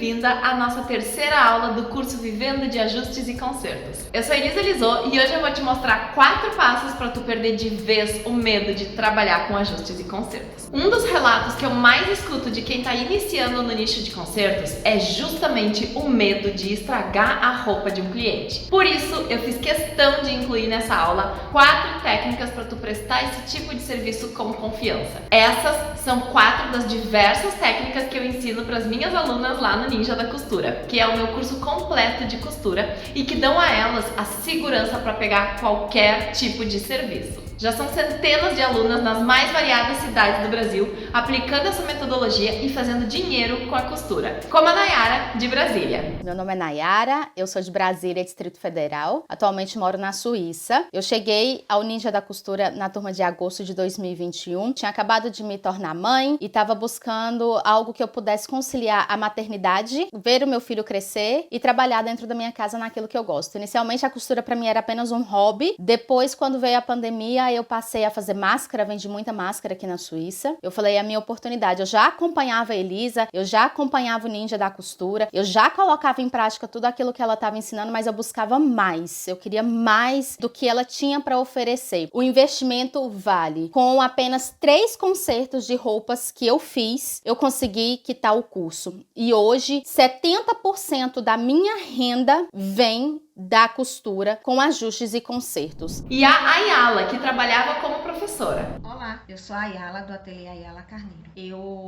bem-vinda à nossa terceira aula do curso Vivendo de Ajustes e Consertos. Eu sou Elisa Lisot e hoje eu vou te mostrar 4 passos para tu perder de vez o medo de trabalhar com ajustes e consertos. Um dos relatos que eu mais escuto de quem está iniciando no nicho de consertos é justamente o medo de estragar a roupa de um cliente. Por isso, eu fiz questão de incluir nessa aula 4 técnicas para tu prestar esse tipo de serviço com confiança. Essas são 4 das diversas técnicas que eu ensino para as minhas alunas lá no Ninja da Costura, que é o meu curso completo de costura e que dão a elas a segurança para pegar qualquer tipo de serviço. Já são centenas de alunas nas mais variadas cidades do Brasil aplicando essa metodologia e fazendo dinheiro com a costura, como a Nayara, de Brasília. Meu nome é Nayara, eu sou de Brasília, Distrito Federal. Atualmente moro na Suíça. Eu cheguei ao Ninja da Costura na turma de agosto de 2021. Tinha acabado de me tornar mãe e estava buscando algo que eu pudesse conciliar a maternidade, ver o meu filho crescer e trabalhar dentro da minha casa naquilo que eu gosto. Inicialmente a costura para mim era apenas um hobby. Depois, quando veio a pandemia, eu passei a fazer máscara, vendi muita máscara aqui na Suíça. Eu falei, é a minha oportunidade. Eu já acompanhava a Elisa, eu já acompanhava o Ninja da Costura, eu já colocava em prática tudo aquilo que ela estava ensinando, mas eu buscava mais. Eu queria mais do que ela tinha para oferecer. O investimento vale. Com apenas 3 consertos de roupas que eu fiz, eu consegui quitar o curso. E hoje, 70% da minha renda vem da costura com ajustes e consertos. E a Ayala, que trabalhava como professora. Olá, eu sou a Ayala do Ateliê Ayala Carneiro.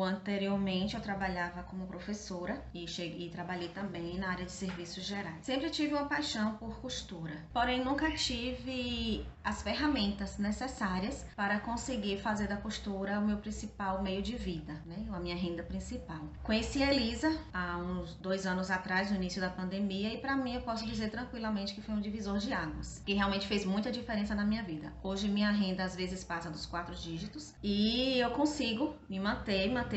Anteriormente eu trabalhava como professora e trabalhei também na área de serviços gerais. Sempre tive uma paixão por costura, porém nunca tive as ferramentas necessárias para conseguir fazer da costura o meu principal meio de vida, né? A minha renda principal. Conheci a Elisa há uns 2 anos atrás, no início da pandemia, e para mim eu posso dizer tranquilamente que foi um divisor de águas, que realmente fez muita diferença na minha vida. Hoje minha renda às vezes passa dos 4 dígitos e eu consigo me manter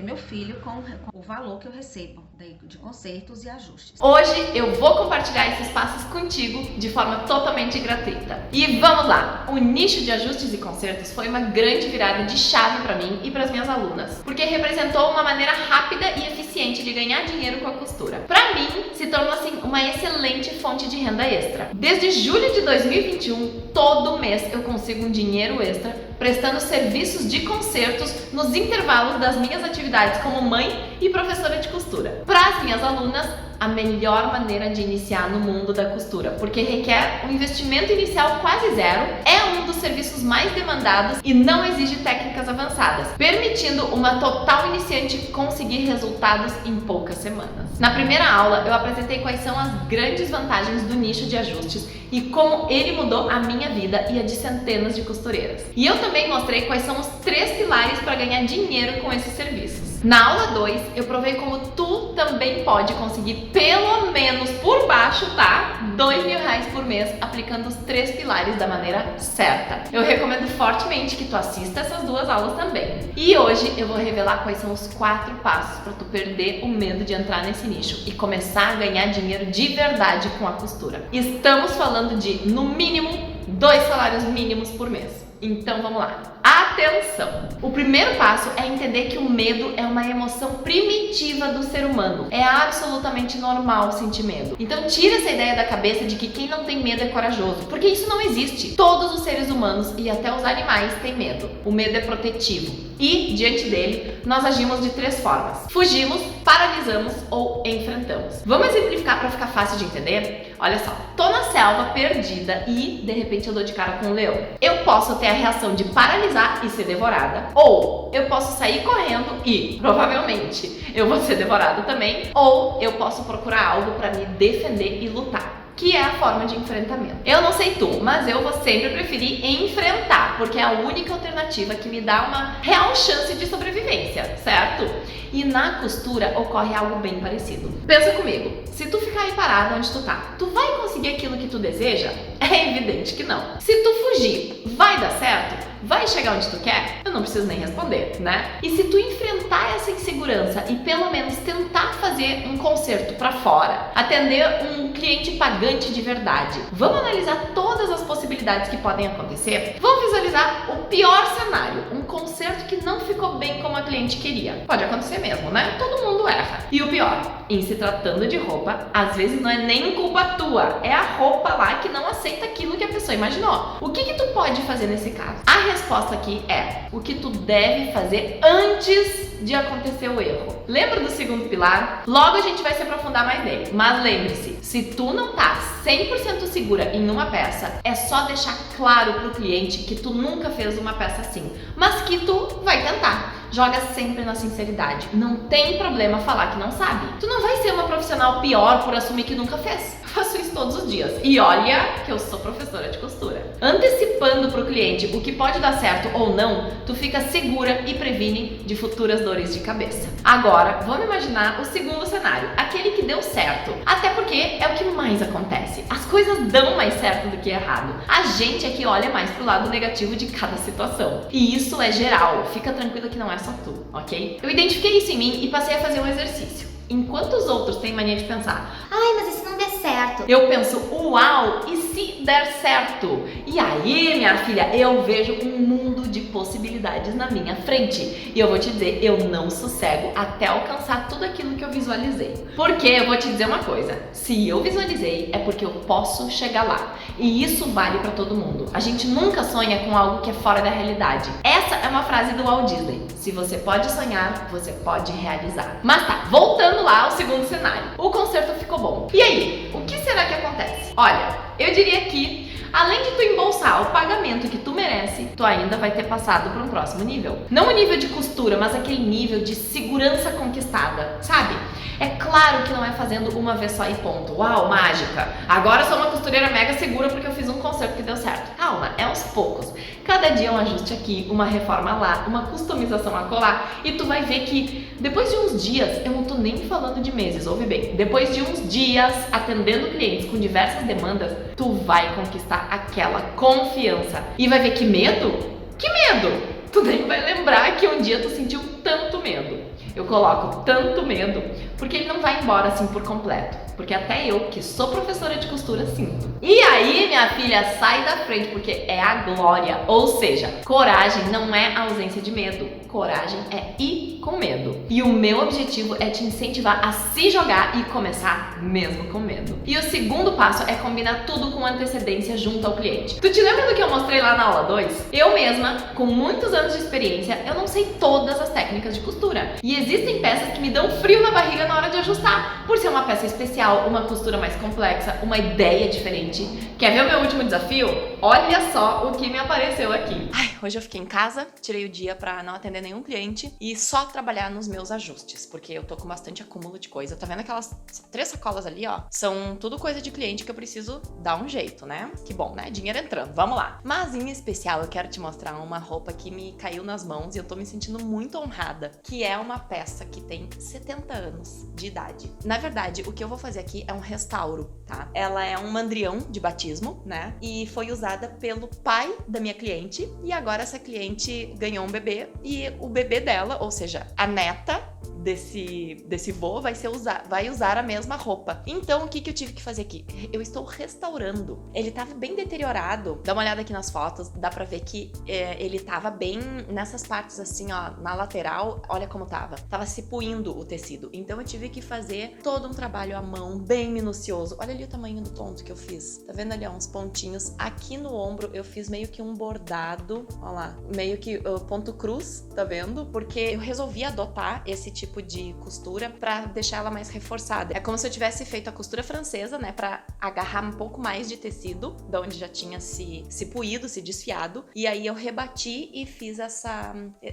meu filho com o valor que eu recebo de consertos e ajustes. Hoje eu vou compartilhar esses passos contigo de forma totalmente gratuita. E vamos lá! O nicho de ajustes e consertos foi uma grande virada de chave para mim e para as minhas alunas, porque representou uma maneira rápida e eficiente de ganhar dinheiro com a costura. Para mim, se tornou assim uma excelente fonte de renda extra. Desde julho de 2021, todo mês eu consigo um dinheiro extra prestando serviços de consertos nos intervalos das minhas atividades como mãe e professora de costura. Para as minhas alunas, a melhor maneira de iniciar no mundo da costura, porque requer um investimento inicial quase zero, é um dos serviços mais demandados e não exige técnicas avançadas, permitindo uma total iniciante conseguir resultados em poucas semanas. Na primeira aula, eu apresentei quais são as grandes vantagens do nicho de ajustes e como ele mudou a minha vida e a de centenas de costureiras. E eu também mostrei quais são os 3 pilares para ganhar dinheiro com esses serviços. Na aula 2, eu provei como tu também pode conseguir pelo menos por baixo, tá? R$2.000 por mês aplicando os 3 pilares da maneira certa. Eu recomendo fortemente que tu assista essas 2 aulas também. E hoje eu vou revelar quais são os 4 passos para tu perder o medo de entrar nesse nicho e começar a ganhar dinheiro de verdade com a costura. Estamos falando de, no mínimo, 2 salários mínimos por mês. Então vamos lá. Atenção! O primeiro passo é entender que o medo é uma emoção primitiva do ser humano. É absolutamente normal sentir medo. Então tira essa ideia da cabeça de que quem não tem medo é corajoso, porque isso não existe. Todos os seres humanos e até os animais têm medo. O medo é protetivo. E, diante dele, nós agimos de 3 formas. Fugimos, paralisamos ou enfrentamos. Vamos exemplificar para ficar fácil de entender? Olha só, tô na selva perdida e, de repente, eu dou de cara com um leão. Eu posso ter a reação de paralisar e ser devorada, ou eu posso sair correndo e, provavelmente, eu vou ser devorada também, ou eu posso procurar algo para me defender e lutar, que é a forma de enfrentamento. Eu não sei tu, mas eu vou sempre preferir enfrentar, porque é a única alternativa que me dá uma real chance de sobrevivência, certo? E na costura ocorre algo bem parecido. Pensa comigo, se tu ficar aí parado onde tu tá, tu vai conseguir aquilo que tu deseja? É evidente que não. Se tu fugir, vai dar certo? Vai chegar onde tu quer? Eu não preciso nem responder, né? E se tu enfrentar essa insegurança e pelo menos tentar fazer um conserto pra fora, atender um cliente pagante de verdade, vamos analisar todas as possibilidades que podem acontecer? Vamos visualizar o pior cenário, um conserto que não ficou bem como a cliente queria. Pode acontecer mesmo, né? Todo mundo erra. E o pior, em se tratando de roupa, às vezes não é nem culpa tua, é a roupa lá que não aceita aquilo que a pessoa imaginou. O que tu pode fazer nesse caso? A resposta aqui é o que tu deve fazer antes de acontecer o erro. Lembra do segundo pilar? Logo a gente vai se aprofundar mais nele, mas lembre-se, se tu não tá 100% segura em uma peça, é só deixar claro pro cliente que tu nunca fez uma peça assim, mas que tu vai tentar. Joga sempre na sinceridade. Não tem problema falar que não sabe. Tu não vai ser uma profissional pior por assumir que nunca fez. Eu faço isso todos os dias. E olha que eu sou professora de costura. Antecipando pro cliente o que pode dar certo ou não, tu fica segura e previne de futuras dores de cabeça. Agora, vamos imaginar o segundo cenário, aquele que deu certo. Até porque é o que mais acontece. As coisas dão mais certo do que errado. A gente é que olha mais pro lado negativo de cada situação. E isso é geral. Fica tranquila que não é só tu, ok? Eu identifiquei isso em mim e passei a fazer um exercício. Enquanto os outros têm mania de pensar, ai, mas e se não der certo? Eu penso, uau, e se der certo? E aí, minha filha, eu vejo um mundo de possibilidades na minha frente. E eu vou te dizer, eu não sossego até alcançar tudo aquilo que eu visualizei. Porque eu vou te dizer uma coisa, se eu visualizei é porque eu posso chegar lá. E isso vale pra todo mundo. A gente nunca sonha com algo que é fora da realidade. Essa é uma frase do Walt Disney. Se você pode sonhar, você pode realizar. Mas tá, voltando lá ao segundo cenário. O concerto ficou bom. E aí, o que será que acontece? Olha, eu diria que além de tu embolsar o pagamento que tu merece, tu ainda vai ter passado para um próximo nível. Não o nível de costura, mas aquele nível de segurança conquistada, sabe? É claro que não é fazendo uma vez só e ponto. Uau, mágica! Agora eu sou uma costureira mega segura porque eu fiz um concerto que deu certo. Calma, é aos poucos. Cada dia um ajuste aqui, uma reforma lá, uma customização acolá, e tu vai ver que depois de uns dias, eu não tô nem falando de meses, ouve bem, depois de uns dias atendendo clientes com diversas demandas, tu vai conquistar aquela confiança. E vai ver que medo? Que medo? Tu nem vai lembrar que um dia tu sentiu tanto medo. Eu coloco tanto medo porque ele não vai embora assim por completo. Porque até eu, que sou professora de costura, sinto. E aí, minha filha, sai da frente, porque é a glória. Ou seja, coragem não é a ausência de medo. Coragem é ir com medo. E o meu objetivo é te incentivar a se jogar e começar mesmo com medo. E o segundo passo é combinar tudo com antecedência junto ao cliente. Tu te lembra do que eu mostrei lá na aula 2? Eu mesma, com muitos anos de experiência, eu não sei todas as técnicas de costura. E existem peças que me dão frio na barriga na hora de ajustar, por ser uma peça especial, uma costura mais complexa, uma ideia diferente. Quer ver o meu último desafio? Olha só o que me apareceu aqui. Ai, hoje eu fiquei em casa, tirei o dia pra não atender nenhum cliente e só trabalhar nos meus ajustes, porque eu tô com bastante acúmulo de coisa. Tá vendo aquelas 3 sacolas ali, ó? São tudo coisa de cliente que eu preciso dar um jeito, né? Que bom, né? Dinheiro entrando, vamos lá. Mas em especial eu quero te mostrar uma roupa que me caiu nas mãos e eu tô me sentindo muito honrada, que é uma peça que tem 70 anos de idade. Na verdade, o que eu vou fazer aqui é um restauro, tá? Ela é um mandrião de batismo, né? E foi usada pelo pai da minha cliente e agora essa cliente ganhou um bebê e o bebê dela, ou seja, a neta desse vô vai usar a mesma roupa. Então, o que eu tive que fazer aqui? Eu estou restaurando. Ele tava bem deteriorado. Dá uma olhada aqui nas fotos, dá pra ver que ele tava bem nessas partes assim, ó, na lateral, olha como tava. Tava se puindo o tecido. Então, eu tive que fazer todo um trabalho à mão, bem minucioso. Olha ali o tamanho do ponto que eu fiz. Tá vendo ali, ó, uns pontinhos? Aqui no ombro, eu fiz meio que um bordado, ó lá, meio que ponto cruz, tá vendo? Porque eu resolvi adotar esse tipo de costura pra deixar ela mais reforçada. É como se eu tivesse feito a costura francesa, né, pra agarrar um pouco mais de tecido, da onde já tinha se puído, se desfiado, e aí eu rebati e fiz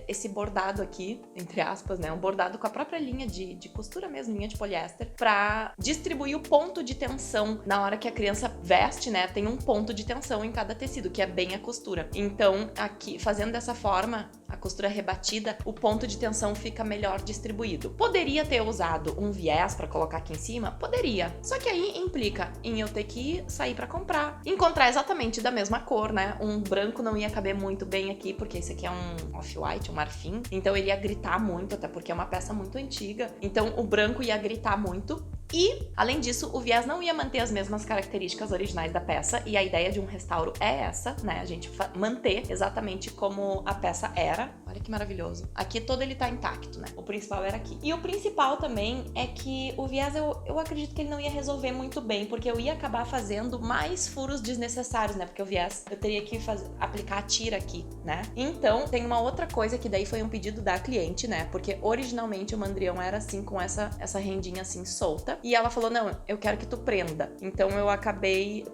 esse bordado aqui, entre aspas, né, um bordado com a própria linha de costura mesmo, linha de poliéster, pra distribuir o ponto de tensão. Na hora que a criança veste, né, tem um ponto de tensão em cada tecido, que é bem a costura. Então, aqui, fazendo dessa forma, a costura rebatida, o ponto de tensão fica melhor distribuído. Poderia ter usado um viés pra colocar aqui em cima? Poderia. Só que aí implica em eu ter que sair pra comprar. Encontrar exatamente da mesma cor, né? Um branco não ia caber muito bem aqui, porque esse aqui é um off-white, um marfim. Então ele ia gritar muito, até porque é uma peça muito antiga. Então o branco ia gritar muito. E, além disso, o viés não ia manter as mesmas características originais da peça, e a ideia de um restauro é essa, né? A gente manter exatamente como a peça era. Olha olha que maravilhoso. Aqui todo ele tá intacto, né? O principal era aqui. E o principal também é que o viés, eu acredito que ele não ia resolver muito bem, porque eu ia acabar fazendo mais furos desnecessários, né? Porque o viés, eu teria que aplicar a tira aqui, né? Então, tem uma outra coisa que daí foi um pedido da cliente, né? Porque originalmente o mandrião era assim, com essa rendinha assim solta. E ela falou, não, eu quero que tu prenda. Então eu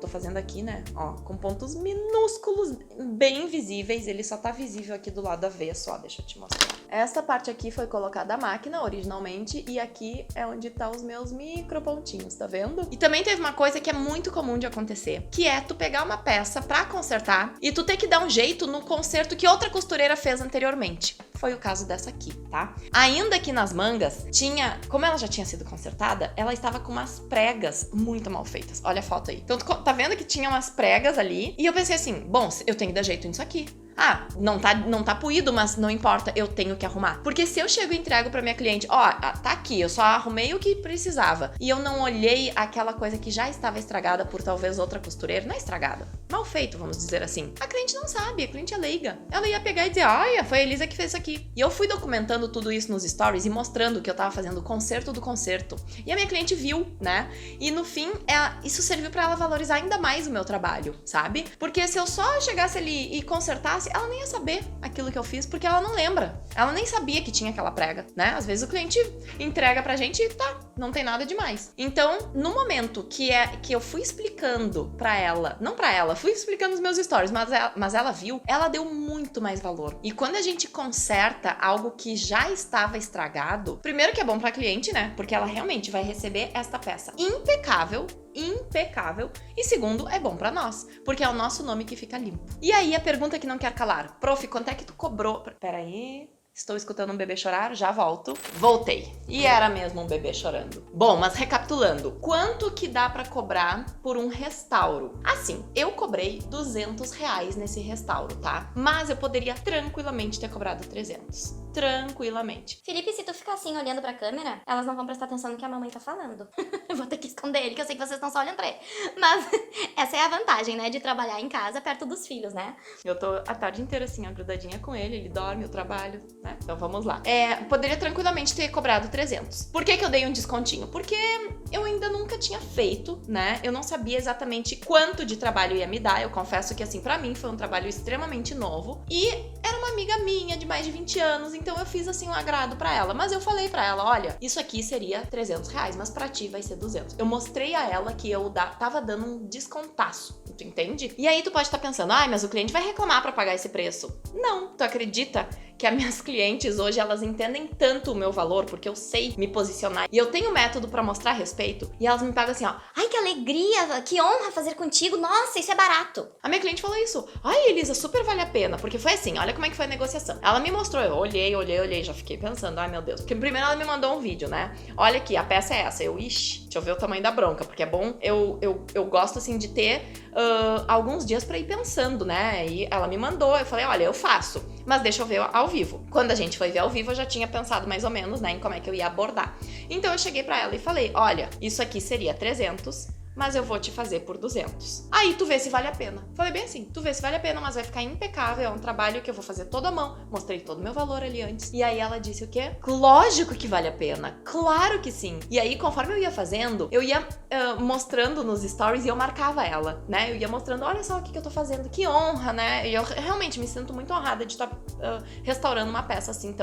tô fazendo aqui, né? Ó, com pontos minúsculos, bem visíveis. Ele só tá visível aqui do lado avesso, ó, deixa eu te mostrar. Essa parte aqui foi colocada à máquina originalmente e aqui é onde tá os meus micro pontinhos, tá vendo? E também teve uma coisa que é muito comum de acontecer, que é tu pegar uma peça pra consertar e tu ter que dar um jeito no conserto que outra costureira fez anteriormente. Foi o caso dessa aqui, tá? Ainda aqui nas mangas, como ela já tinha sido consertada, ela estava com umas pregas muito mal feitas. Olha a foto aí. Então, tá vendo que tinha umas pregas ali? E eu pensei assim, bom, eu tenho que dar jeito nisso aqui. Ah, não tá puído, mas não importa, eu tenho que arrumar. Porque se eu chego e entrego pra minha cliente, ó, tá aqui, eu só arrumei o que precisava, e eu não olhei aquela coisa que já estava estragada por talvez outra costureira, não é estragada, mal feito, vamos dizer assim. A cliente não sabe, a cliente é leiga. Ela ia pegar e dizer, olha, foi a Elisa que fez isso aqui. E eu fui documentando tudo isso nos stories e mostrando que eu tava fazendo o conserto do conserto. E a minha cliente viu, né? E no fim, isso serviu pra ela valorizar ainda mais o meu trabalho, sabe? Porque se eu só chegasse ali e consertasse, ela nem ia saber aquilo que eu fiz, porque ela não lembra. Ela nem sabia que tinha aquela prega, né? Às vezes o cliente entrega pra gente e tá, não tem nada demais. Então, no momento que eu fui explicando pra ela, não pra ela, fui explicando os meus stories, mas ela viu, ela deu muito mais valor. E quando a gente conserta algo que já estava estragado, primeiro que é bom pra cliente, né? Porque ela realmente vai receber esta peça impecável, e segundo, é bom pra nós, porque é o nosso nome que fica limpo. E aí a pergunta que não quer calar, prof, quanto é que tu cobrou? Peraí, estou escutando um bebê chorar, já volto. Voltei. E era mesmo um bebê chorando. Bom, mas recapitulando, quanto que dá pra cobrar por um restauro? Assim, eu cobrei R$200 nesse restauro, tá? Mas eu poderia tranquilamente ter cobrado 300. Tranquilamente. Felipe, se tu ficar assim olhando pra câmera, elas não vão prestar atenção no que a mamãe tá falando. Eu vou ter que esconder ele, que eu sei que vocês estão só olhando pra ele. Mas essa é a vantagem, né, de trabalhar em casa perto dos filhos, né? Eu tô a tarde inteira assim, ó, grudadinha com ele dorme, eu trabalho, né? Então vamos lá. Poderia tranquilamente ter cobrado 300. Por que eu dei um descontinho? Porque eu ainda nunca tinha feito, né? Eu não sabia exatamente quanto de trabalho ia me dar. Eu confesso que, assim, pra mim foi um trabalho extremamente novo. E era uma amiga minha de mais de 20 anos, então eu fiz, assim, um agrado pra ela. Mas eu falei pra ela, olha, isso aqui seria R$300, mas pra ti vai ser 200. Eu mostrei a ela que eu tava dando um descontaço, tu entende? E aí tu pode estar pensando, mas o cliente vai reclamar pra pagar esse preço. Não, tu acredita que as minhas clientes hoje, elas entendem tanto o meu valor, porque eu sei me posicionar e eu tenho método pra mostrar respeito, e elas me pagam assim, ó, ai, que alegria, que honra fazer contigo, nossa, isso é barato. A minha cliente falou isso, ai, Elisa, super vale a pena, porque foi assim, olha como é que foi a negociação. Ela me mostrou, eu olhei, já fiquei pensando, ai meu Deus, porque primeiro ela me mandou um vídeo, né, olha aqui, a peça é essa, deixa eu ver o tamanho da bronca, porque é bom, eu gosto assim de ter alguns dias pra ir pensando, né, e ela me mandou, eu falei, olha, eu faço, mas deixa eu ver ao vivo. Quando a gente foi ver ao vivo, eu já tinha pensado mais ou menos, né, em como é que eu ia abordar. Então eu cheguei pra ela e falei, olha, isso aqui seria 300, mas eu vou te fazer por 200. Aí tu vê se vale a pena. Falei bem assim, tu vê se vale a pena, mas vai ficar impecável, é um trabalho que eu vou fazer toda a mão. Mostrei todo o meu valor ali antes. E aí ela disse o quê? Lógico que vale a pena, claro que sim. E aí, conforme eu ia fazendo, eu ia mostrando nos stories e eu marcava ela, né? Eu ia mostrando, olha só o que eu tô fazendo, que honra, né? E eu realmente me sinto muito honrada de estar restaurando uma peça assim,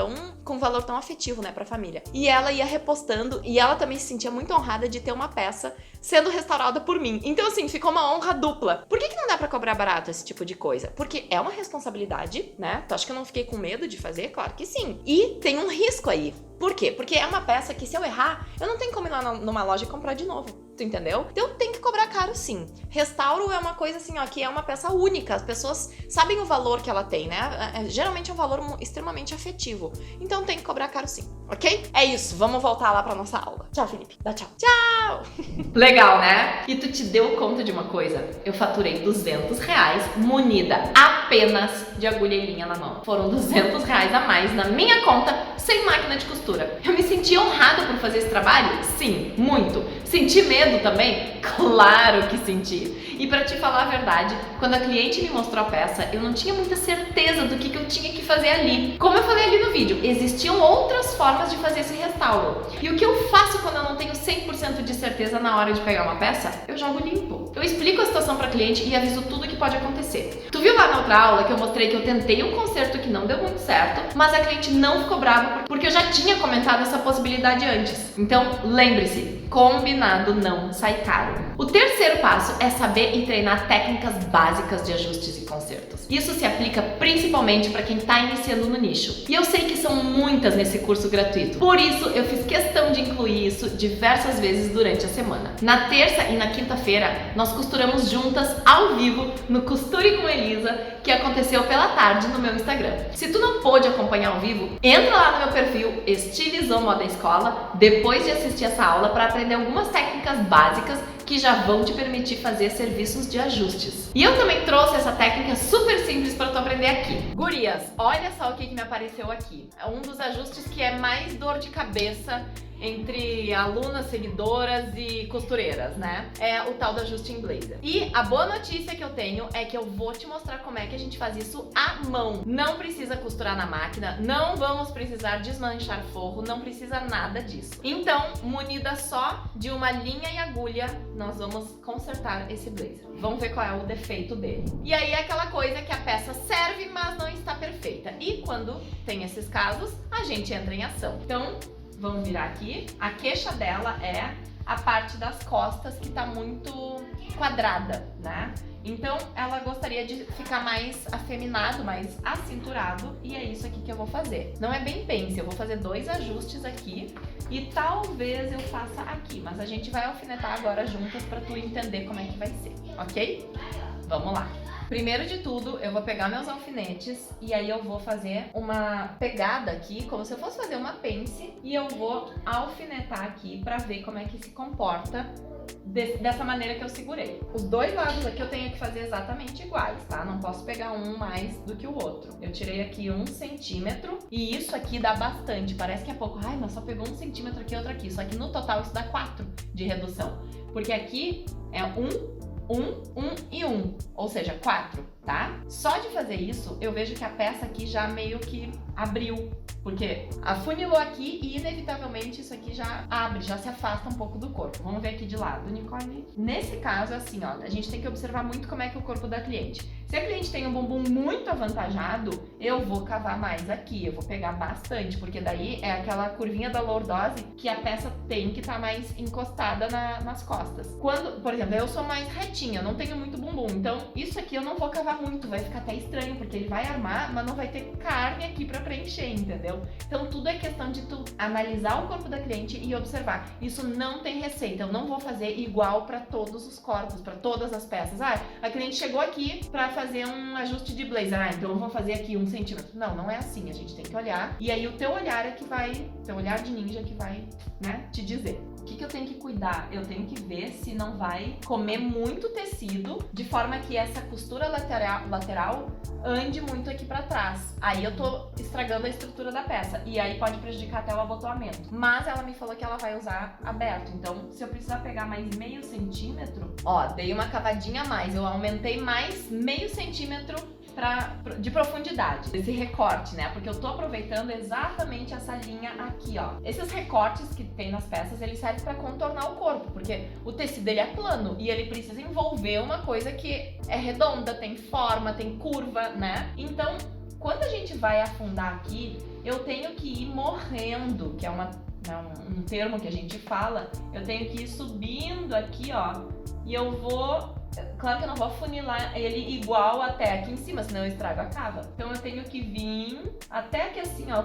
com valor tão afetivo, né, pra família. E ela ia repostando, e ela também se sentia muito honrada de ter uma peça sendo restaurada por mim. Então, assim, ficou uma honra dupla. Por que não dá pra cobrar barato esse tipo de coisa? Porque é uma responsabilidade, né? Tu acha que eu não fiquei com medo de fazer? Claro que sim. E tem um risco aí. Por quê? Porque é uma peça que, se eu errar, eu não tenho como ir lá numa loja e comprar de novo. Tu entendeu? Então tem que cobrar caro, sim. Restauro é uma coisa assim, ó, que é uma peça única. As pessoas sabem o valor que ela tem, né? Geralmente é um valor extremamente afetivo. Então tem que cobrar caro, sim. Ok? É isso. Vamos voltar lá pra nossa aula. Tchau, Felipe. Dá tchau. Tchau! Legal, né? E tu te deu conta de uma coisa? Eu faturei R$200 munida apenas de agulha e linha na mão. Foram R$200 a mais na minha conta, sem máquina de costura. Eu me senti honrada por fazer esse trabalho? Sim, muito. Senti medo também? Claro! Claro que senti. E pra te falar a verdade, quando a cliente me mostrou a peça, eu não tinha muita certeza do que eu tinha que fazer ali. Como eu falei ali no vídeo, existiam outras formas de fazer esse restauro. E o que eu faço quando eu não tenho 100% de certeza na hora de pegar uma peça? Eu jogo limpo. Eu explico a situação pra cliente e aviso tudo o que pode acontecer. Tu viu lá na outra aula que eu mostrei que eu tentei um conserto que não deu muito certo, mas a cliente não ficou brava porque eu já tinha comentado essa possibilidade antes. Então, lembre-se, combinado não sai caro. O terceiro passo é saber e treinar técnicas básicas de ajustes e consertos. Isso se aplica principalmente para quem está iniciando no nicho. E eu sei que são muitas nesse curso gratuito. Por isso, eu fiz questão de incluir isso diversas vezes durante a semana. Na terça e na quinta-feira, nós costuramos juntas ao vivo no Costure com Elisa, que aconteceu pela tarde no meu Instagram. Se tu não pôde acompanhar ao vivo, entra lá no meu perfil Estilizou Moda Escola depois de assistir essa aula para aprender algumas técnicas básicas que já vão te permitir fazer serviços de ajustes. E eu também trouxe essa técnica super simples para tu aprender aqui. Gurias, olha só o que me apareceu aqui. É um dos ajustes que é mais dor de cabeça entre alunas, seguidoras e costureiras, né? É o tal do ajuste em blazer. E a boa notícia que eu tenho é que eu vou te mostrar como é que a gente faz isso à mão. Não precisa costurar na máquina, não vamos precisar desmanchar forro, não precisa nada disso. Então, munida só de uma linha e agulha, nós vamos consertar esse blazer. Vamos ver qual é o defeito dele. E aí é aquela coisa que a peça serve, mas não está perfeita. E quando tem esses casos, a gente entra em ação. Então, vamos virar aqui. A queixa dela é a parte das costas que tá muito quadrada, né? Então, ela gostaria de ficar mais afeminado, mais acinturado, e é isso aqui que eu vou fazer. Não é bem pence, eu vou fazer 2 ajustes aqui e talvez eu faça aqui, mas a gente vai alfinetar agora juntas pra tu entender como é que vai ser, ok? Vamos lá! Primeiro de tudo, eu vou pegar meus alfinetes e aí eu vou fazer uma pegada aqui, como se eu fosse fazer uma pence, e eu vou alfinetar aqui pra ver como é que se comporta dessa maneira que eu segurei. Os 2 lados aqui eu tenho que fazer exatamente iguais, tá? Não posso pegar um mais do que o outro. Eu tirei aqui 1 centímetro e isso aqui dá bastante. Parece que é pouco. Ai, mas só pegou 1 centímetro aqui e outro aqui. Só que no total isso dá 4 de redução. Porque aqui é 1 e 1, ou seja, 4, tá? Só de fazer isso, eu vejo que a peça aqui já meio que abriu, porque afunilou aqui e inevitavelmente isso aqui já abre, já se afasta um pouco do corpo. Vamos ver aqui de lado, Nicole. Nesse caso, assim, ó, a gente tem que observar muito como é que é o corpo da cliente. Se a cliente tem um bumbum muito avantajado, eu vou cavar mais aqui, eu vou pegar bastante, porque daí é aquela curvinha da lordose que a peça tem que estar mais encostada nas costas. Quando, por exemplo, eu sou mais retinha, eu não tenho muito bumbum, então isso aqui eu não vou cavar muito, vai ficar até estranho, porque ele vai armar, mas não vai ter carne aqui pra preencher, entendeu? Então tudo é questão de tu analisar o corpo da cliente e observar. Isso não tem receita, eu não vou fazer igual pra todos os corpos, pra todas as peças. Ah, a cliente chegou aqui pra fazer um ajuste de blazer, ah, então eu vou fazer aqui 1 centímetro. Não, não é assim, a gente tem que olhar, e aí o teu olhar é que vai, teu olhar de ninja que vai, né, te dizer. O que eu tenho que cuidar? Eu tenho que ver se não vai comer muito tecido, de forma que essa costura lateral ande muito aqui pra trás. Aí eu tô estragando a estrutura da peça, e aí pode prejudicar até o abotoamento. Mas ela me falou que ela vai usar aberto, então se eu precisar pegar mais meio centímetro, ó, dei uma cavadinha a mais, eu aumentei mais meio centímetro de profundidade, esse recorte, né? Porque eu tô aproveitando exatamente essa linha aqui, ó. Esses recortes que tem nas peças, eles servem pra contornar o corpo, porque o tecido ele é plano e ele precisa envolver uma coisa que é redonda, tem forma, tem curva, né? Então, quando a gente vai afundar aqui, eu tenho que ir morrendo, que é um termo que a gente fala, eu tenho que ir subindo aqui, ó, e eu vou... Claro que eu não vou afunilar ele igual até aqui em cima, senão eu estrago a cava. Então eu tenho que vir até aqui assim, ó,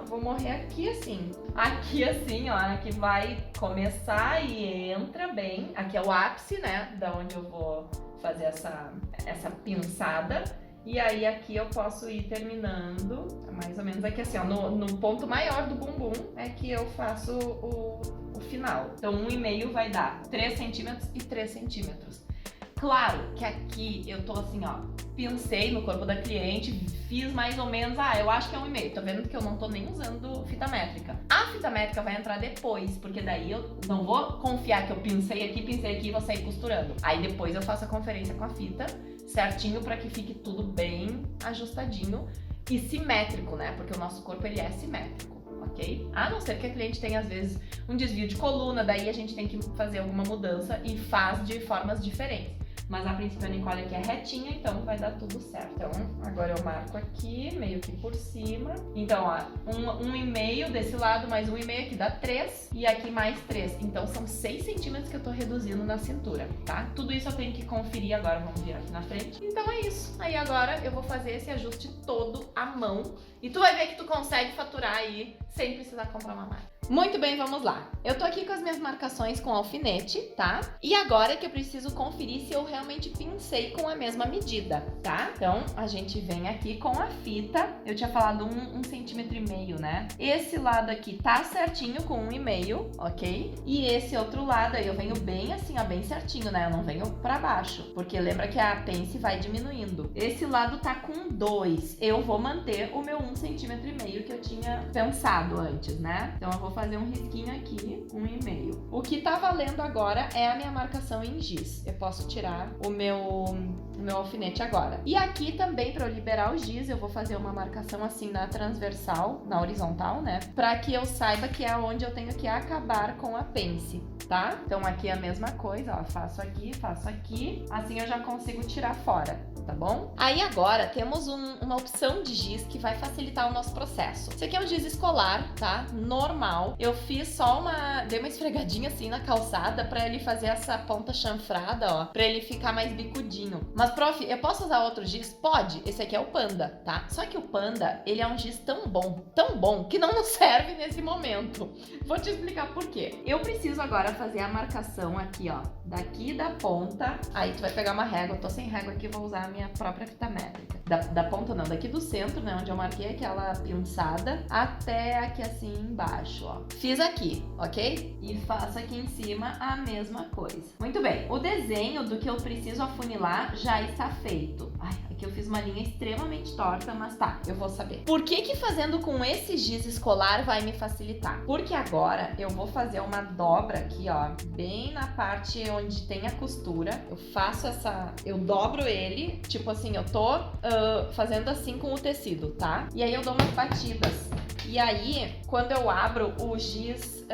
vou morrer aqui assim. Aqui assim, ó, que vai começar e entra bem. Aqui é o ápice, né, da onde eu vou fazer essa pinçada. E aí aqui eu posso ir terminando, mais ou menos aqui assim, ó, no ponto maior do bumbum é que eu faço o final. Então 1,5 vai dar 3 centímetros e 3 centímetros. Claro que aqui eu tô assim, ó, pincei no corpo da cliente, fiz mais ou menos, eu acho que é 1,5. Tá vendo que eu não tô nem usando fita métrica. A fita métrica vai entrar depois, porque daí eu não vou confiar que eu pincei aqui e vou sair costurando. Aí depois eu faço a conferência com a fita certinho pra que fique tudo bem ajustadinho e simétrico, né? Porque o nosso corpo, ele é simétrico. Ok? A não ser que a cliente tenha, às vezes, um desvio de coluna, daí a gente tem que fazer alguma mudança e faz de formas diferentes. Mas a princípio a Nicole aqui é retinha, então vai dar tudo certo. Então, agora eu marco aqui, meio que por cima. Então, ó, 1,5 desse lado, mais 1,5 aqui dá 3. E aqui mais 3. Então, são 6 centímetros que eu tô reduzindo na cintura, tá? Tudo isso eu tenho que conferir agora, vamos vir aqui na frente. Então é isso. Aí agora eu vou fazer esse ajuste todo à mão. E tu vai ver que tu consegue faturar aí sem precisar comprar uma máquina. Muito bem, vamos lá. Eu tô aqui com as minhas marcações com alfinete, tá? E agora que eu preciso conferir se eu realmente pincei com a mesma medida, tá? Então, a gente vem aqui com a fita. Eu tinha falado 1,5 centímetro, né? Esse lado aqui tá certinho com 1,5, ok? E esse outro lado aí eu venho bem assim, ó, bem certinho, né? Eu não venho pra baixo, porque lembra que a pence vai diminuindo. Esse lado tá com 2. Eu vou manter o meu 1,5 centímetro que eu tinha pensado antes, né? Então, eu vou fazer um risquinho aqui, 1,5. O que tá valendo agora é a minha marcação em giz. Eu posso tirar o meu alfinete agora. E aqui também, para eu liberar o giz, eu vou fazer uma marcação assim na transversal, na horizontal, né? Para que eu saiba que é onde eu tenho que acabar com a pence, tá? Então aqui é a mesma coisa, ó, faço aqui, assim eu já consigo tirar fora, tá bom? Aí agora temos uma opção de giz que vai facilitar o nosso processo. Esse aqui é um giz escolar, tá? Normal. Eu fiz só dei uma esfregadinha assim na calçada pra ele fazer essa ponta chanfrada, ó, pra ele ficar mais bicudinho. Mas, prof, eu posso usar outro giz? Pode. Esse aqui é o Panda, tá? Só que o Panda, ele é um giz tão bom, que não nos serve nesse momento. Vou te explicar por quê. Eu preciso agora fazer a marcação aqui, ó, daqui da ponta. Aí tu vai pegar uma régua, eu tô sem régua aqui, vou usar a minha própria fita métrica. Da ponta não, daqui do centro, né, onde eu marquei aquela pinçada, até aqui assim embaixo, ó. Fiz aqui, ok? E faço aqui em cima a mesma coisa. Muito bem, o desenho do que eu preciso afunilar já está feito. Ai, aqui eu fiz uma linha extremamente torta, mas tá, eu vou saber. Por que fazendo com esse giz escolar vai me facilitar? Porque agora eu vou fazer uma dobra aqui, ó, bem na parte onde tem a costura. Eu faço eu dobro ele, tipo assim, eu tô fazendo assim com o tecido, tá? E aí eu dou umas batidas. E aí, quando eu abro, o giz,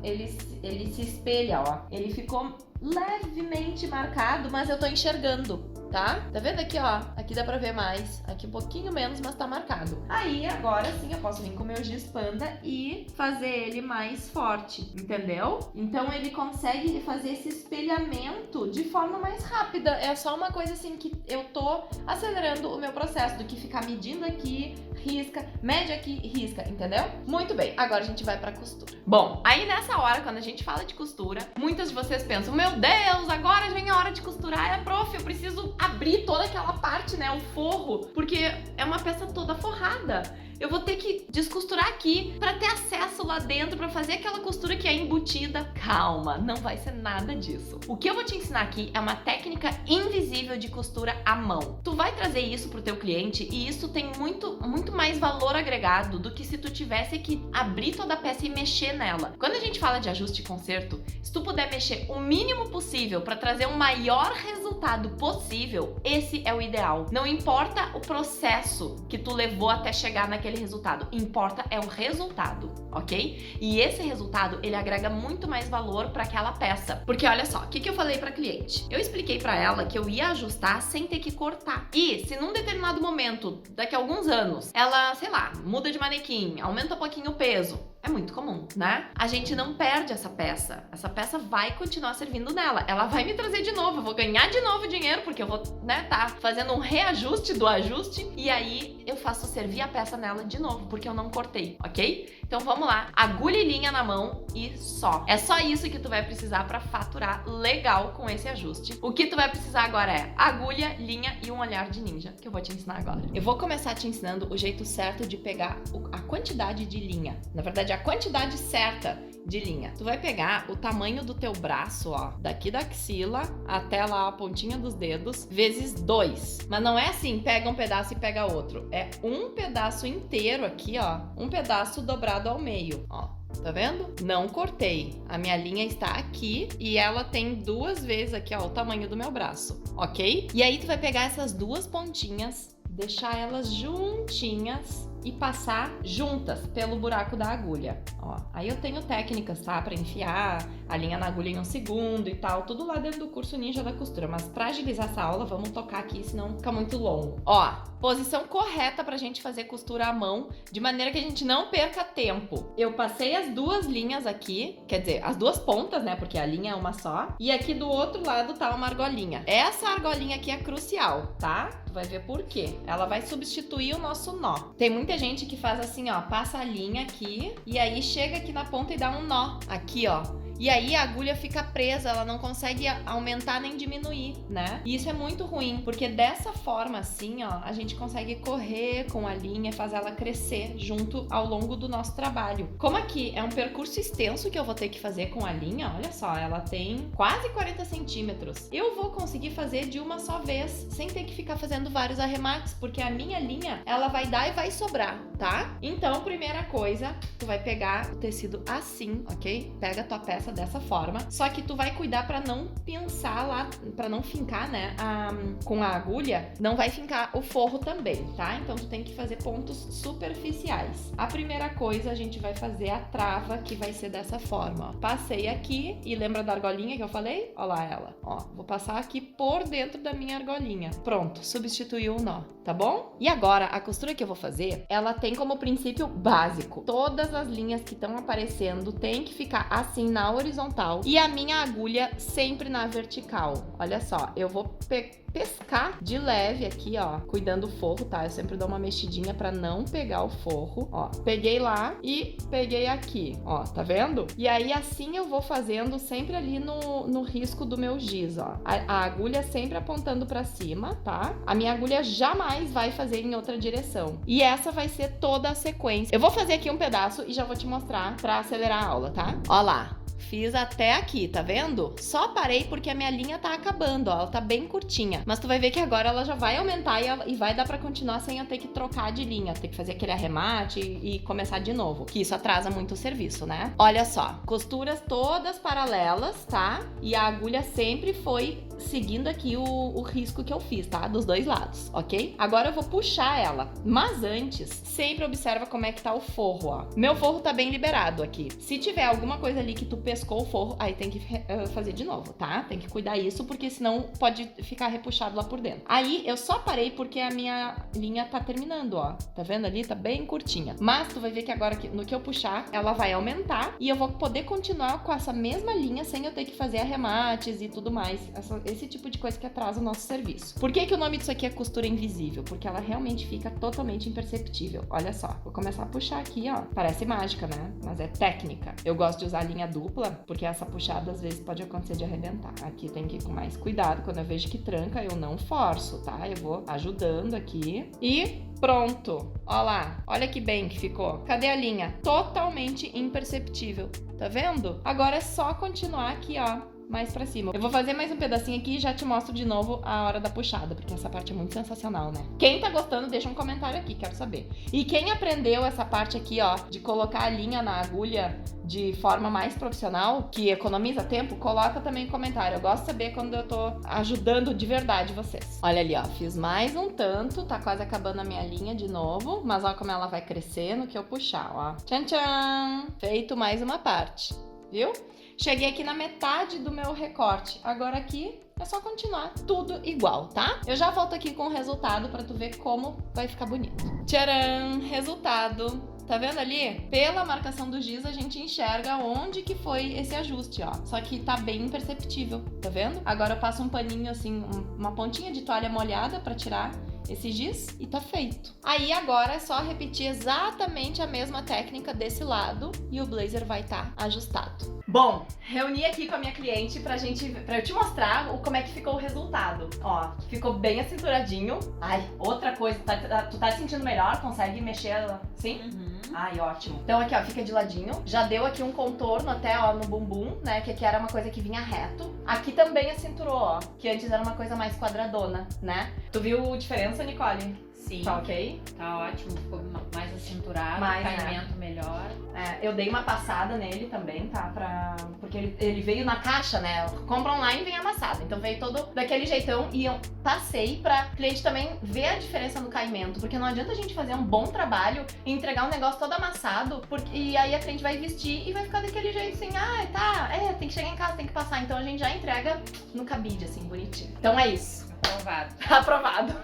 ele se espelha, ó. Ele ficou levemente marcado, mas eu tô enxergando, tá? Tá vendo aqui, ó? Aqui dá pra ver mais. Aqui um pouquinho menos, mas tá marcado. Aí, agora sim, eu posso vir com o meu giz Panda e fazer ele mais forte, entendeu? Então, ele consegue fazer esse espelhamento de forma mais rápida. É só uma coisa assim que eu tô acelerando o meu processo do que ficar medindo aqui, risca, mede aqui, risca, entendeu? Muito bem, agora a gente vai pra costura. Bom, aí nessa hora, quando a gente fala de costura, muitas de vocês pensam, meu Deus, agora vem a hora de costurar, prof, eu preciso abrir toda aquela parte, né, o forro, porque é uma peça toda forrada. Eu vou ter que descosturar aqui pra ter acesso lá dentro, pra fazer aquela costura que é embutida. Calma, não vai ser nada disso. O que eu vou te ensinar aqui é uma técnica invisível de costura à mão. Tu vai trazer isso pro teu cliente e isso tem muito mais valor agregado do que se tu tivesse que abrir toda a peça e mexer nela. Quando a gente fala de ajuste e conserto, se tu puder mexer o mínimo possível pra trazer o maior resultado possível, esse é o ideal. Não importa o processo que tu levou até chegar naquele resultado, importa é o resultado, ok? E esse resultado, ele agrega muito mais valor para aquela peça. Porque olha só, o que eu falei para cliente? Eu expliquei para ela que eu ia ajustar sem ter que cortar. E se num determinado momento, daqui a alguns anos, ela, sei lá, muda de manequim, aumenta um pouquinho o peso, é muito comum, né? A gente não perde essa peça. Essa peça vai continuar servindo nela. Ela vai me trazer de novo. Eu vou ganhar de novo dinheiro, porque eu vou, né, tá fazendo um reajuste do ajuste. E aí eu faço servir a peça nela de novo, porque eu não cortei, ok? Então vamos lá. Agulha e linha na mão e só. É só isso que tu vai precisar pra faturar legal com esse ajuste. O que tu vai precisar agora é agulha, linha e um olhar de ninja, que eu vou te ensinar agora. Eu vou começar te ensinando o jeito certo de pegar a quantidade de linha. Na verdade, a quantidade certa de linha. Tu vai pegar o tamanho do teu braço, ó, daqui da axila até lá a pontinha dos dedos, vezes 2. Mas não é assim, pega um pedaço e pega outro. É um pedaço inteiro aqui, ó, um pedaço dobrado ao meio, ó. Tá vendo? Não cortei. A minha linha está aqui e ela tem 2 vezes aqui, ó, o tamanho do meu braço, ok? E aí tu vai pegar essas 2 pontinhas, deixar elas juntinhas e passar juntas pelo buraco da agulha, ó. Aí eu tenho técnicas, tá? Pra enfiar a linha na agulha em 1 segundo e tal, tudo lá dentro do curso Ninja da Costura. Mas pra agilizar essa aula, vamos tocar aqui, senão fica muito longo. Ó, posição correta pra gente fazer costura à mão, de maneira que a gente não perca tempo. Eu passei as 2 linhas aqui, quer dizer, as 2 pontas, né? Porque a linha é uma só. E aqui do outro lado tá uma argolinha. Essa argolinha aqui é crucial, tá? Tu vai ver por quê. Ela vai substituir o nosso nó. Tem muita gente que faz assim, ó, passa a linha aqui e aí chega aqui na ponta e dá um nó aqui, ó. E aí a agulha fica presa, ela não consegue aumentar nem diminuir, né? E isso é muito ruim, porque dessa forma assim, ó, a gente consegue correr com a linha e fazer ela crescer junto ao longo do nosso trabalho. Como aqui é um percurso extenso que eu vou ter que fazer com a linha, olha só, ela tem quase 40 centímetros. Eu vou conseguir fazer de uma só vez, sem ter que ficar fazendo vários arremates, porque a minha linha, ela vai dar e vai sobrar, tá? Então, primeira coisa, tu vai pegar o tecido assim, ok? Pega a tua peça dessa forma, só que tu vai cuidar para não pinçar lá, para não fincar, né, com a agulha, não vai fincar o forro também, tá? Então tu tem que fazer pontos superficiais. A primeira coisa, a gente vai fazer a trava, que vai ser dessa forma, ó. Passei aqui e lembra da argolinha que eu falei? Ó lá ela, ó. Vou passar aqui por dentro da minha argolinha. Pronto, substituiu o nó, tá bom? E agora, a costura que eu vou fazer, ela tem como princípio básico. Todas as linhas que estão aparecendo tem que ficar assim na horizontal e a minha agulha sempre na vertical. Olha só, eu vou pescar de leve aqui, ó, cuidando do forro, tá? Eu sempre dou uma mexidinha pra não pegar o forro, ó. Peguei lá e peguei aqui, ó, tá vendo? E aí assim eu vou fazendo sempre ali no risco do meu giz, ó. A agulha sempre apontando pra cima, tá? A minha agulha jamais vai fazer em outra direção. E essa vai ser toda a sequência. Eu vou fazer aqui um pedaço e já vou te mostrar pra acelerar a aula, tá? Ó lá. Fiz até aqui, tá vendo? Só parei porque a minha linha tá acabando, ó, ela tá bem curtinha. Mas tu vai ver que agora ela já vai aumentar e vai dar pra continuar sem eu ter que trocar de linha, ter que fazer aquele arremate e começar de novo, que isso atrasa muito o serviço, né? Olha só, costuras todas paralelas, tá? E a agulha sempre foi seguindo aqui o risco que eu fiz, tá? Dos 2 lados, ok? Agora eu vou puxar ela, mas antes, sempre observa como é que tá o forro, ó. Meu forro tá bem liberado aqui. Se tiver alguma coisa ali que tu pescou o forro, aí tem que fazer de novo, tá? Tem que cuidar isso, porque senão pode ficar repuxado lá por dentro. Aí eu só parei porque a minha linha tá terminando, ó. Tá vendo ali? Tá bem curtinha. Mas tu vai ver que agora, no que eu puxar, ela vai aumentar e eu vou poder continuar com essa mesma linha sem eu ter que fazer arremates e tudo mais. Esse tipo de coisa que atrasa o nosso serviço. Por que o nome disso aqui é costura invisível? Porque ela realmente fica totalmente imperceptível. Olha só, vou começar a puxar aqui, ó. Parece mágica, né? Mas é técnica. Eu gosto de usar linha dupla, porque essa puxada às vezes pode acontecer de arrebentar. Aqui tem que ir com mais cuidado. Quando eu vejo que tranca, eu não forço, tá? Eu vou ajudando aqui e pronto. Ó lá, olha que bem que ficou. Cadê a linha? Totalmente imperceptível. Tá vendo? Agora é só continuar aqui, ó, mais pra cima. Eu vou fazer mais um pedacinho aqui e já te mostro de novo a hora da puxada, porque essa parte é muito sensacional, né? Quem tá gostando, deixa um comentário aqui, quero saber. E quem aprendeu essa parte aqui, ó, de colocar a linha na agulha de forma mais profissional, que economiza tempo, coloca também em comentário. Eu gosto de saber quando eu tô ajudando de verdade vocês. Olha ali, ó, fiz mais um tanto, tá quase acabando a minha linha de novo, mas ó como ela vai crescer no que eu puxar, ó. Tchan, tchan! Feito mais uma parte, viu? Cheguei aqui na metade do meu recorte. Agora aqui é só continuar tudo igual, tá? Eu já volto aqui com o resultado pra tu ver como vai ficar bonito. Tcharam! Resultado! Tá vendo ali? Pela marcação do giz a gente enxerga onde que foi esse ajuste, ó. Só que tá bem imperceptível, tá vendo? Agora eu passo um paninho assim, uma pontinha de toalha molhada pra tirar esse giz e tá feito. Aí agora é só repetir exatamente a mesma técnica desse lado e o blazer vai estar ajustado. Bom, reuni aqui com a minha cliente pra eu te mostrar como é que ficou o resultado. Ó, ficou bem acinturadinho. Ai, outra coisa, tu tá te sentindo melhor? Consegue mexer assim? Ai, ótimo. Então aqui, ó, fica de ladinho. Já deu aqui um contorno até, ó, no bumbum, né? Que aqui era uma coisa que vinha reto. Aqui também acinturou, ó, que antes era uma coisa mais quadradona, né? Tu viu a diferença, Nicole? Sim. Tá ok? Tá ótimo, ficou mais acinturado, Mais, caimento melhor. Eu dei uma passada nele também, tá? Porque ele veio na caixa, né? Compra online e vem amassado. Então veio todo daquele jeitão e eu passei pra cliente também ver a diferença no caimento. Porque não adianta a gente fazer um bom trabalho e entregar um negócio todo amassado, e aí a cliente vai vestir e vai ficar daquele jeito assim, tem que chegar em casa, tem que passar. Então a gente já entrega no cabide, assim, bonitinho. Então é isso. Aprovado. Aprovado.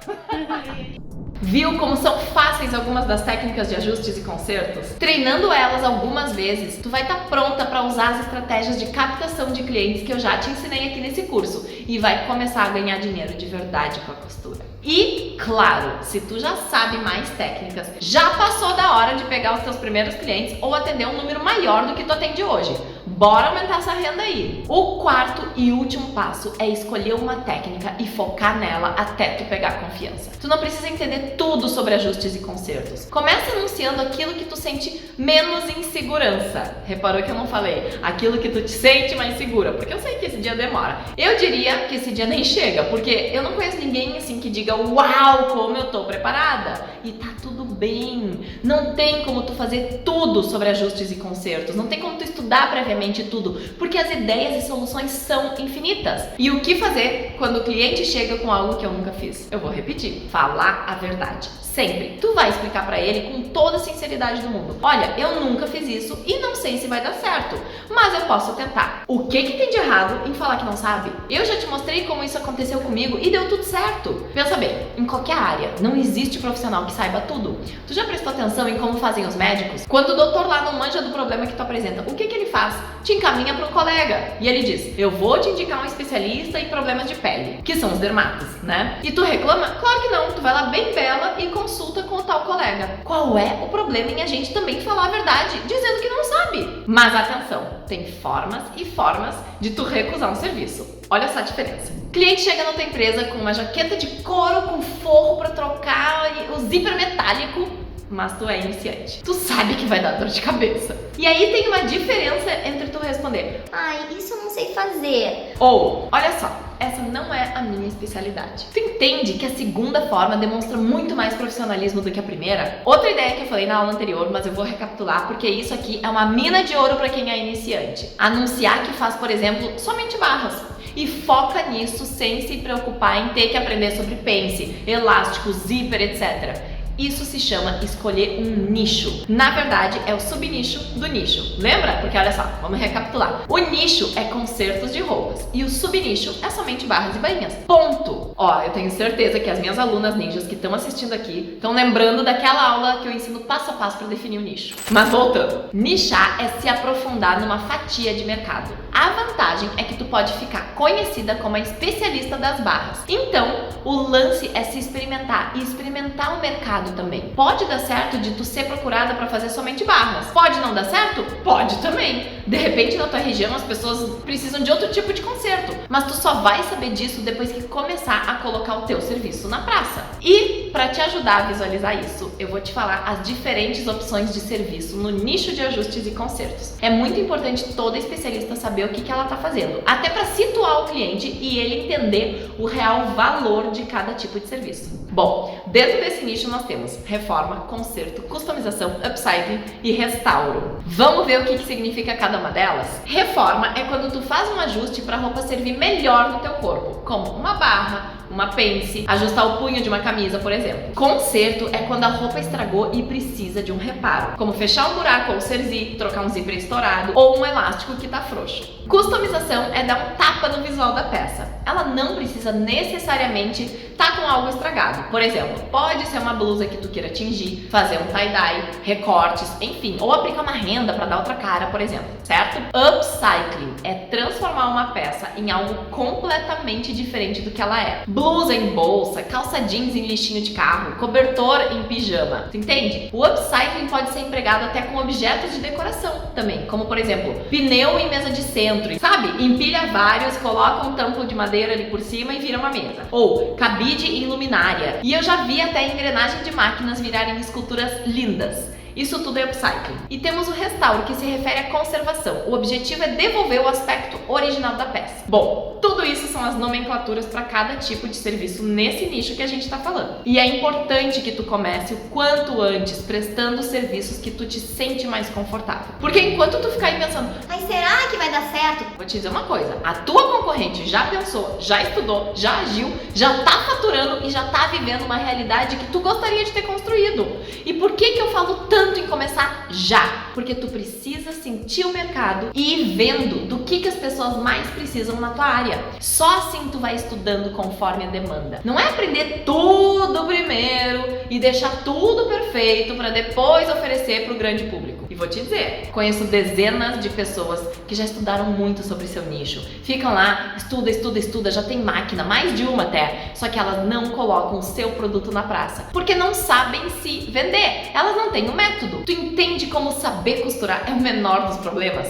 Viu como são fáceis algumas das técnicas de ajustes e consertos? Treinando elas algumas vezes, tu vai estar pronta para usar as estratégias de captação de clientes que eu já te ensinei aqui nesse curso e vai começar a ganhar dinheiro de verdade com a costura. E, claro, se tu já sabe mais técnicas, já passou da hora de pegar os teus primeiros clientes ou atender um número maior do que tu atende hoje. Bora aumentar essa renda aí! O quarto e último passo é escolher uma técnica e focar nela até tu pegar confiança. Tu não precisa entender tudo sobre ajustes e consertos. Começa anunciando aquilo que tu sente menos insegurança. Reparou que eu não falei aquilo que tu te sente mais segura, porque eu sei que esse dia demora. Eu diria que esse dia nem chega, porque eu não conheço ninguém assim que diga uau, como eu tô preparada. E tá tudo bem. Não tem como tu fazer tudo sobre ajustes e consertos. Não tem como tu estudar previamente tudo, porque as ideias e soluções são infinitas. E o que fazer quando o cliente chega com algo que eu nunca fiz? Eu vou repetir, falar a verdade. Sempre. Tu vai explicar pra ele com toda a sinceridade do mundo. Olha, eu nunca fiz isso e não sei se vai dar certo, mas eu posso tentar. O que tem de errado em falar que não sabe? Eu já te mostrei como isso aconteceu comigo e deu tudo certo. Pensa bem, em qualquer área, não existe profissional que saiba tudo. Tu já prestou atenção em como fazem os médicos? Quando o doutor lá não manja do problema que tu apresenta, o que ele faz? Te encaminha para um colega e ele diz, eu vou te indicar um especialista em problemas de pele, que são os dermatos, né? E tu reclama? Claro que não, tu vai lá bem bela e consulta com o tal colega. Qual é o problema em a gente também falar a verdade, dizendo que não sabe? Mas atenção, tem formas e formas de tu recusar um serviço. Olha só a diferença. Cliente chega na tua empresa com uma jaqueta de couro com forro para trocar o zíper metálico, mas tu é iniciante. Tu sabe que vai dar dor de cabeça. E aí tem uma diferença entre tu responder, Ai, isso eu não sei fazer. ou, olha só, essa não é a minha especialidade. Tu entende que a segunda forma demonstra muito mais profissionalismo do que a primeira? Outra ideia que eu falei na aula anterior, mas eu vou recapitular porque isso aqui é uma mina de ouro para quem é iniciante. Anunciar que faz, por exemplo, somente barras. E foca nisso sem se preocupar em ter que aprender sobre pence, elástico, zíper, etc. Isso se chama escolher um nicho. Na verdade, é o subnicho do nicho. Lembra? Porque olha só, vamos recapitular. O nicho é consertos de roupas e o subnicho é somente barras e bainhas. Ponto! Ó, eu tenho certeza que as minhas alunas ninjas que estão assistindo aqui estão lembrando daquela aula que eu ensino passo a passo para definir o nicho. Mas voltando. Nichar é se aprofundar numa fatia de mercado. A vantagem é que tu pode ficar conhecida como a especialista das barras. Então, o lance é se experimentar e experimentar o mercado também. Pode dar certo de tu ser procurada para fazer somente barras. Pode não dar certo? Pode também. De repente na tua região as pessoas precisam de outro tipo de conserto, mas tu só vai saber disso depois que começar a colocar o teu serviço na praça. E para te ajudar a visualizar isso, eu vou te falar as diferentes opções de serviço no nicho de ajustes e consertos. É muito importante toda especialista saber o que ela está fazendo, até para situar o cliente e ele entender o real valor de cada tipo de serviço. Bom, dentro desse nicho nós temos reforma, conserto, customização, upcycling e restauro. Vamos ver o que significa cada uma delas? Reforma é quando tu faz um ajuste para a roupa servir melhor no teu corpo, como uma barra, uma pence, ajustar o punho de uma camisa, por exemplo. Conserto é quando a roupa estragou e precisa de um reparo, como fechar um buraco ou cerzir, trocar um zíper estourado ou um elástico que tá frouxo. Customização é dar um tapa no visual da peça. Ela não precisa necessariamente estar com algo estragado. Por exemplo, pode ser uma blusa que tu queira tingir, fazer um tie-dye, recortes, enfim, ou aplicar uma renda para dar outra cara, por exemplo, certo? Upcycling é transformar uma peça em algo completamente diferente do que ela é. Blusa em bolsa, calça jeans em lixinho de carro, cobertor em pijama, tu entende? O upcycling pode ser empregado até com objetos de decoração também, como por exemplo, pneu em mesa de centro, sabe? Empilha vários, coloca um tampo de madeira ali por cima e vira uma mesa. Ou cabide em luminária. E eu já vi até engrenagem de máquinas virarem esculturas lindas. Isso tudo é upcycling. E temos o restauro, que se refere à conservação. O objetivo é devolver o aspecto original da peça. Bom, tudo isso são as nomenclaturas para cada tipo de serviço nesse nicho que a gente está falando. E é importante que tu comece o quanto antes prestando serviços que tu te sente mais confortável. Porque enquanto tu ficar aí pensando, Ai, será que vai dar certo? vou te dizer uma coisa, a tua concorrente já pensou, já estudou, já agiu, já tá faturando e já tá vivendo uma realidade que tu gostaria de ter construído. E por que eu falo tanto em começar já? Porque tu precisa sentir o mercado e ir vendo do que as pessoas mais precisam na tua área. Só assim tu vai estudando conforme a demanda. Não é aprender tudo primeiro e deixar tudo perfeito para depois oferecer para o grande público. E vou te dizer, conheço dezenas de pessoas que já estudaram muito sobre seu nicho. Ficam lá, estuda, já tem máquina, mais de uma até, só que elas não colocam o seu produto na praça, porque não sabem se vender. Elas não têm o método. Tu entende como saber costurar é o menor dos problemas?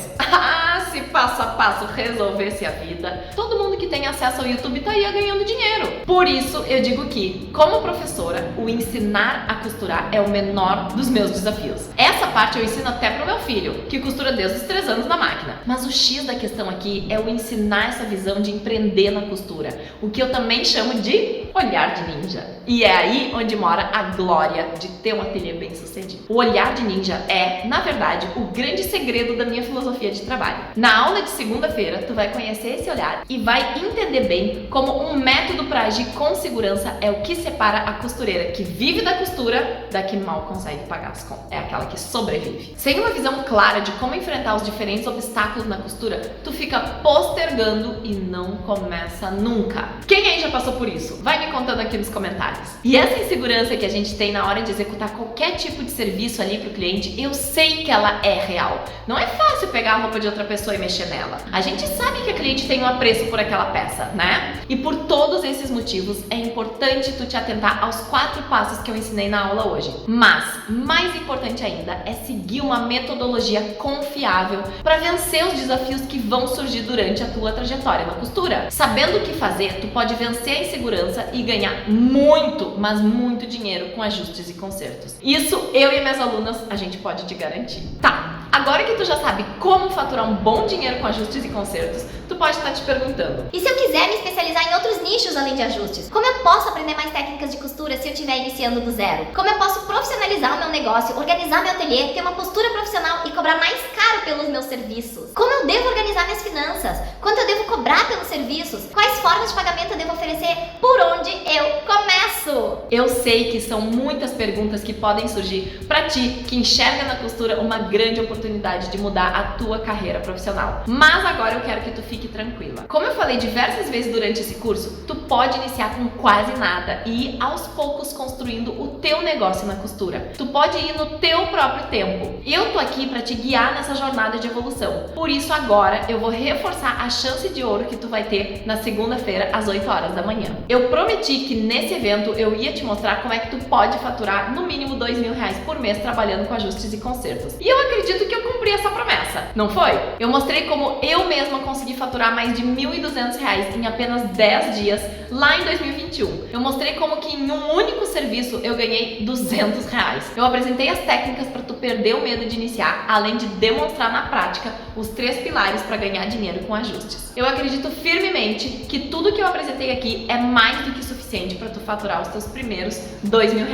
Se passo a passo resolvesse a vida, todo mundo que tem acesso ao YouTube estaria ganhando dinheiro. Por isso eu digo que, como professora, o ensinar a costurar é o menor dos meus desafios. Essa parte eu ensino até pro meu filho, que costura desde os 3 anos na máquina. Mas o X da questão aqui é o ensinar essa visão de empreender na costura, o que eu também chamo de olhar de ninja. E é aí onde mora a glória de ter um ateliê bem sucedido. O olhar de ninja é, na verdade, o grande segredo da minha filosofia de trabalho. Na aula de segunda-feira, tu vai conhecer esse olhar e vai entender bem como um método para agir com segurança é o que separa a costureira que vive da costura da que mal consegue pagar as contas. É aquela que sobrevive. Sem uma visão clara de como enfrentar os diferentes obstáculos na costura, tu fica postergando e não começa nunca. Quem aí já passou por isso? Vai me contando aqui nos comentários. E essa insegurança que a gente tem na hora de executar qualquer tipo de serviço ali pro cliente, eu sei que ela é real. Não é fácil pegar a roupa de outra pessoa e mexer nela. A gente sabe que a cliente tem um apreço por aquela peça, né? E por todos esses motivos, é importante tu te atentar aos 4 passos que eu ensinei na aula hoje. Mas, mais importante ainda, é seguir uma metodologia confiável para vencer os desafios que vão surgir durante a tua trajetória na costura. Sabendo o que fazer, tu pode vencer a insegurança e ganhar muito, mas muito dinheiro com ajustes e consertos. Isso eu e minhas alunas a gente pode te garantir. Tá, agora que tu já sabe como faturar um bom dinheiro com ajustes e consertos, tu pode estar te perguntando: E se eu quiser me especializar em outros nichos além de ajustes? Como eu posso aprender mais técnicas de costura se eu estiver iniciando do zero? Como eu posso profissionalizar o meu negócio, organizar meu ateliê, ter uma postura profissional e cobrar mais caro pelos meus serviços? Como eu devo organizar minhas finanças? Quanto eu devo cobrar pelos serviços? Quais formas de pagamento eu devo oferecer? Por onde eu começo? Eu sei que são muitas perguntas que podem surgir para ti que enxerga na costura uma grande oportunidade de mudar a tua carreira profissional. Mas agora eu quero que tu fique tranquila. Como eu falei diversas vezes durante esse curso, tu pode iniciar com quase nada e ir aos poucos construindo o teu negócio na costura. Tu pode ir no teu próprio tempo. Eu tô aqui para te guiar nessa jornada de evolução. Por isso agora eu vou reforçar a chance de ouro que tu vai ter na segunda-feira às 8 horas da manhã. Eu prometi que nesse evento eu ia te mostrar como é que tu pode faturar no mínimo R$2.000 por mês trabalhando com ajustes e consertos. E eu acredito que eu cumpri essa promessa, não foi? Eu mostrei como eu mesma consegui faturar mais de R$1.200 em apenas 10 dias lá em 2021. Eu mostrei como que em um único serviço eu ganhei R$200. Eu apresentei as técnicas para tu perder o medo de iniciar, além de demonstrar na prática os 3 pilares para ganhar dinheiro com ajustes. Eu acredito firmemente que tudo que eu apresentei aqui é mais do que suficiente para tu faturar os teus primeiros R$2.000,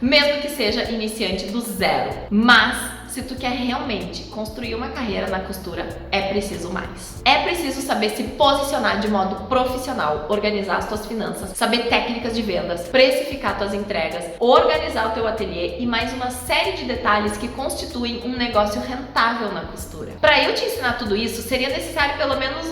mesmo que seja iniciante do zero. Mas se tu quer realmente construir uma carreira na costura, é preciso mais. É preciso saber se posicionar de modo profissional, organizar as tuas finanças, saber técnicas de vendas, precificar tuas entregas, organizar o teu ateliê e mais uma série de detalhes que constituem um negócio rentável na costura. Para eu te ensinar tudo isso, seria necessário pelo menos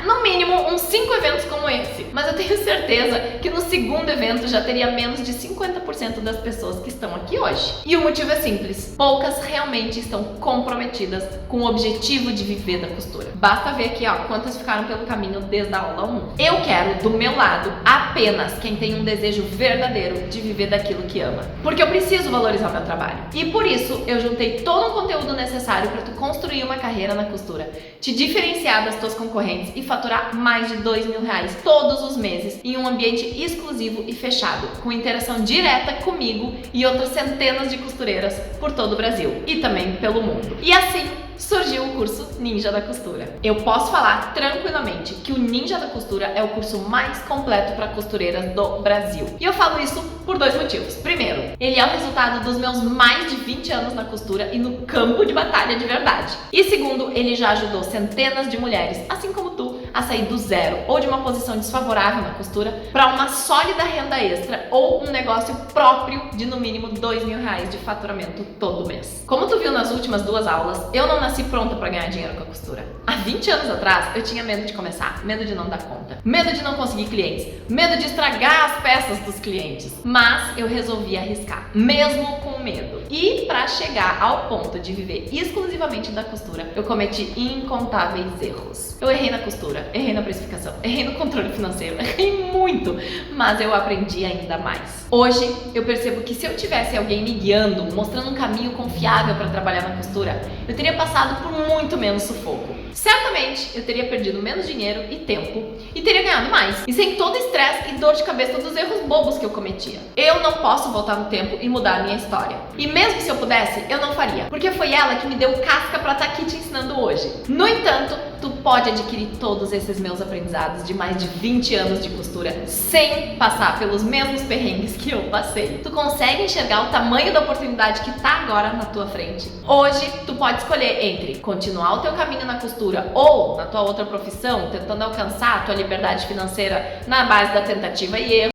no mínimo uns 5 eventos como esse. Mas eu tenho certeza que no segundo evento já teria menos de 50% das pessoas que estão aqui hoje. E o motivo é simples: poucas realmente estão comprometidas com o objetivo de viver da costura. Basta ver aqui, ó, quantas ficaram pelo caminho desde a aula 1. Eu quero do meu lado apenas quem tem um desejo verdadeiro de viver daquilo que ama. Porque eu preciso valorizar o meu trabalho. E por isso eu juntei todo o conteúdo necessário para tu construir uma carreira na costura, te diferenciar das tuas concorrentes e faturar mais de R$2.000 todos os meses em um ambiente exclusivo e fechado, com interação direta comigo e outras centenas de costureiras por todo o Brasil e também pelo mundo. E assim surgiu o curso Ninja da Costura. Eu posso falar tranquilamente que o Ninja da Costura é o curso mais completo para costureiras do Brasil. E eu falo isso por 2 motivos. Primeiro, ele é o resultado dos meus mais de 20 anos na costura e no campo de batalha de verdade. E segundo, ele já ajudou centenas de mulheres, assim como tu, a sair do zero ou de uma posição desfavorável na costura para uma sólida renda extra ou um negócio próprio de no mínimo R$2.000 de faturamento todo mês. Como tu viu nas últimas 2 aulas, eu não nasci pronta para ganhar dinheiro com a costura. Há 20 anos atrás, eu tinha medo de começar, medo de não dar conta, medo de não conseguir clientes, medo de estragar as peças dos clientes. Mas eu resolvi arriscar, mesmo com medo. E para chegar ao ponto de viver exclusivamente da costura, eu cometi incontáveis erros. Eu errei na costura, errei na precificação, errei no controle financeiro, errei muito, mas eu aprendi ainda mais. Hoje, eu percebo que se eu tivesse alguém me guiando, mostrando um caminho confiável para trabalhar na costura, eu teria passado por muito menos sufoco. Certamente, eu teria perdido menos dinheiro e tempo e teria ganhado mais. E sem todo o estresse e dor de cabeça dos erros bobos que eu cometia. Eu não posso voltar no tempo e mudar a minha história. E mesmo se eu pudesse, eu não faria, porque foi ela que me deu casca para estar aqui te ensinando hoje. No entanto, tu pode adquirir todos esses meus aprendizados de mais de 20 anos de costura sem passar pelos mesmos perrengues que eu passei. Tu consegue enxergar o tamanho da oportunidade que tá agora na tua frente? Hoje, tu pode escolher entre continuar o teu caminho na costura ou na tua outra profissão, tentando alcançar a tua liberdade financeira na base da tentativa e erro,